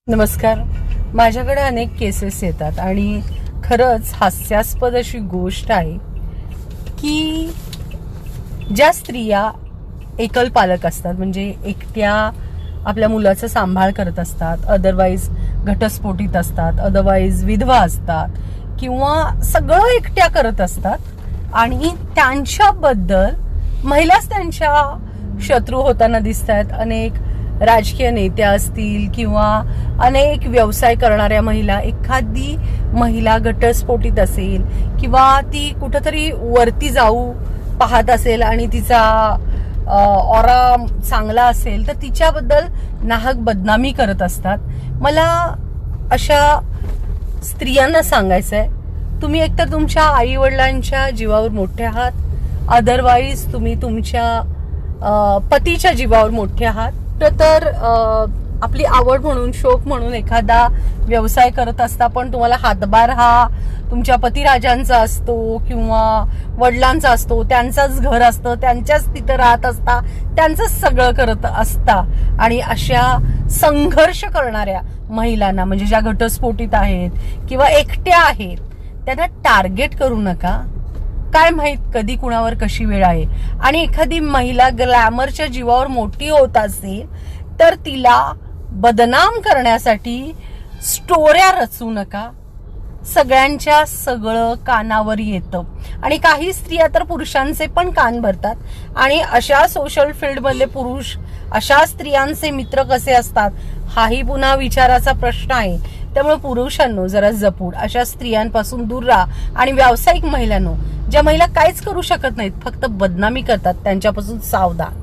नमस्कार. माझ्याकडे अनेक केसेस येतात आणि खरंच हास्यास्पद अशी गोष्ट आहे की ज्या स्त्रिया एकल पालक असतात, म्हणजे एकट्या आपल्या मुलाचा सांभाळ करत असतात, अदरवाईज घटस्फोटीत असतात, अदरवाईज विधवा असतात किंवा सगळं एकट्या करत असतात आणि त्यांच्याबद्दल महिलाच त्यांच्या शत्रू होताना दिसत आहेत. अनेक राजकीय नेत्या असतील किंवा अनेक व्यवसाय करणाऱ्या महिला, एखादी महिला घटस्फोटीत असेल किंवा ती कुठंतरी वरती जाऊ पाहत असेल आणि तिचा ऑरा चांगला असेल तर तिच्याबद्दल नाहक बदनामी करत असतात. मला अशा स्त्रियांना सांगायचंय, तुम्ही एकतर तुमच्या आई वडिलांच्या जीवावर मोठे आहात, अदरवाईज तुम्ही तुमच्या पतीच्या जीवावर मोठे आहात. तर आपली आवड म्हणून, शौक म्हणून एखादा व्यवसाय करत असता, पण तुम्हाला हातभार हा तुमच्या पतिराजांचा असतो किंवा वडिलांचा असतो, त्यांचंच घर असतं, त्यांच्याच तिथं राहत असता, त्यांचंच सगळं करत असता. आणि अशा संघर्ष करणाऱ्या महिलांना, म्हणजे ज्या घटस्फोटीत आहेत किंवा एकट्या आहेत, त्यांना टार्गेट करू नका. काय माहित कधी कुणावर कशी वेळ आहे. आणि एखादी महिला ग्लॅमरच्या जीवावर मोठी होत असेल तर तिला बदनाम करण्यासाठी स्टोऱ्या रचू नका. सगळ्यांच्या सगळं कानावर येतं आणि काही स्त्रिया तर पुरुषांचे पण कान भरतात आणि अशा सोशल फील्ड मधले पुरुष अशा स्त्रियांचे मित्र कसे असतात हाही पुन्हा विचाराचा प्रश्न आहे. त्यामुळे पुरुषांनो जरा जपून अशा स्त्रियांपासून दूर राहा. आणि व्यावसायिक महिलांनो, ज्या महिला काहीच करू शकत नाहीत, फक्त बदनामी करतात, त्यांच्यापासून सावधान.